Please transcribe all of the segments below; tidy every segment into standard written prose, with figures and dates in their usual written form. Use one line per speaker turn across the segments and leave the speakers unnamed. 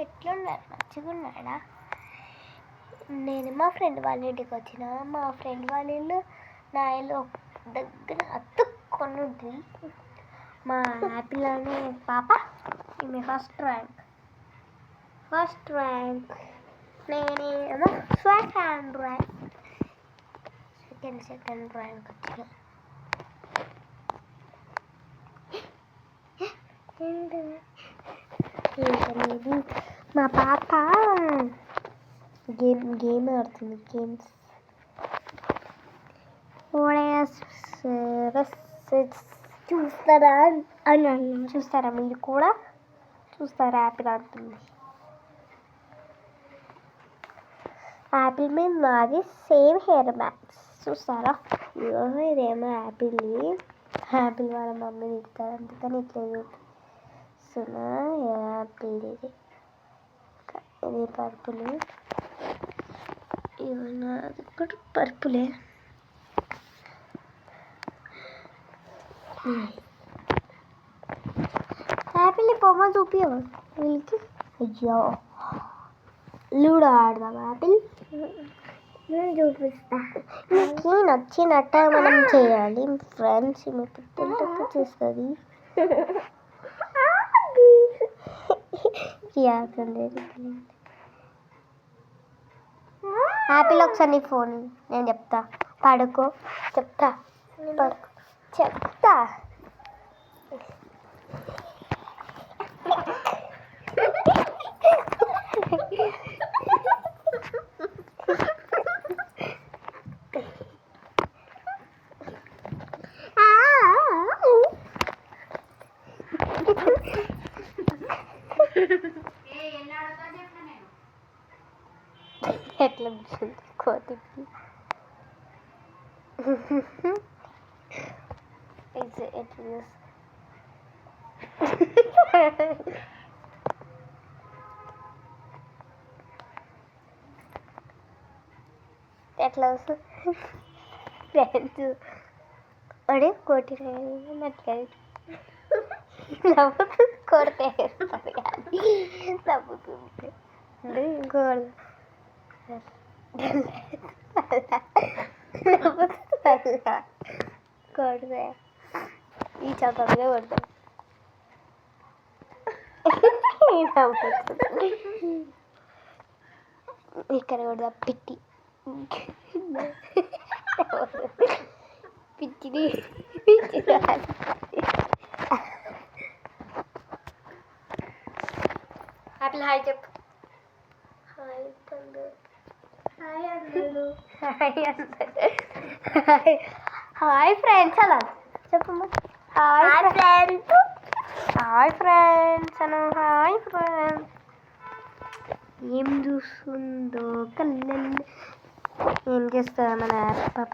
ఎట్లున్నారు? మంచిగా ఉన్నాడా? నేను మా ఫ్రెండ్ వాళ్ళ ఇంటికి వచ్చిన. మా ఫ్రెండ్ వాళ్ళ ఇల్లు నా ఇల్లు దగ్గర అతుక్కొని ఉంటుంది. మా యాపిల్ అనే పాప ఈమె ఫస్ట్ ర్యాంక్. నేనేమో సెకండ్ ర్యాంక్ వచ్చిన. మా పాప గేమ్ ఆడుతుంది. గేమ్స్ చూస్తారా మీరు కూడా? చూస్తారా? యాపిల్ ఆడుతుంది. యాపిల్ మీద నాది సేమ్ హెయిర్ మ్యాక్స్. చూస్తారా? ఇదేమో యాపిల్ వాళ్ళ మమ్మీ తింటారు, అందుకని ఇట్లా చూస్తున్నా. యాపిల్ ఇది పర్పుల్. ఇవన్నీ కూడా పర్పులే. యాపిల్ బొమ్మ చూపించవా వీళ్ళకి? అయ్యో, లూడో ఆడదాం. యాపిల్ నేను చూపిస్తా. మీకు నచ్చినట్టు మనం చేయాలి ఫ్రెండ్స్. మీ పిల్లలతో చూస్తుంది. యాపిల్ ఒకసారి నీ ఫోన్ నేను చెప్తా. పడుకో. చెప్తా. ఎట్లా కోతికి ఎట్లా వస్తుంది? అడే కోటి నవ్వుతుంది. కొడితే నవ్వుతుంది. గోడ కొడితే ఈ చక్కగా కొడతాం. ఇక్కడ కూడా పిట్టి పిచ్చిది. యాపిల్ హాయ్ చెప్పు. హాయ్ ఫ్రెండ్స్ అలా చెప్పమ్మా. హాయ్ ఫ్రెండ్స్ అను. Hi friends. ఏం చూస్తుందో కళ్ళల్లో. ఏం చేస్తుందా మన యాపిల్ పాప?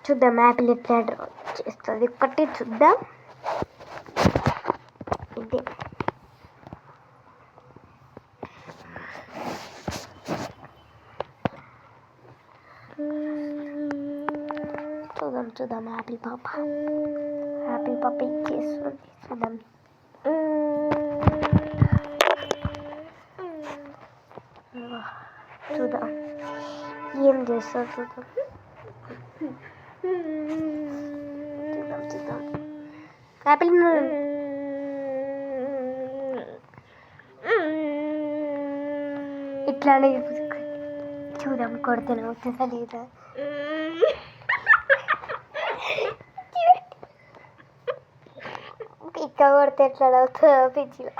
చూద్దాం యాపిల్ ఎట్లా డ్రా చేస్తుంది. ఒక్కటి చూద్దాం. ఇదే చూద్దాం యాపిల్ పాప చేస్తుంది. చూద్దాం ఏం చేస్తారు. చూద్దాం యాపిల్ ఇట్లానే చూద్దాం. కొడితే అవుతుందా లేదా? ఇక్కడ కొడితే ఎట్లా అవుతుందో పిచ్చిలో.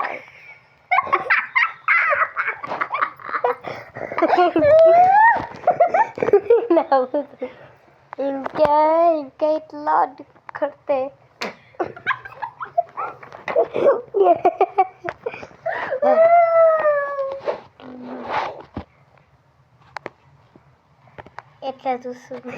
నవ్వుతుంది. ఇంకా ఇట్లా కొడితే ఎట్లా చూస్తుంది?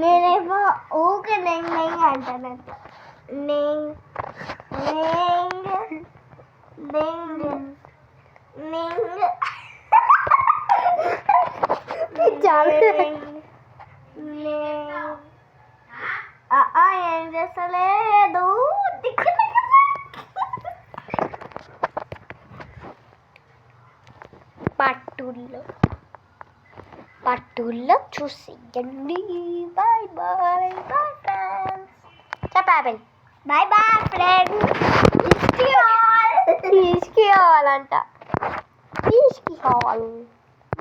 నేనేమో ఊకే నేను అంటాను. నేను ఏం చేస్తలేదు పట్టుల్లో చూసేయండి. Bye bye bye friends. చెప్పాబెల్ బాయ్ బాయ్ ఫ్రెండ్స్. ఇసుకి కావాలంట. ఇసుకి కావాలి.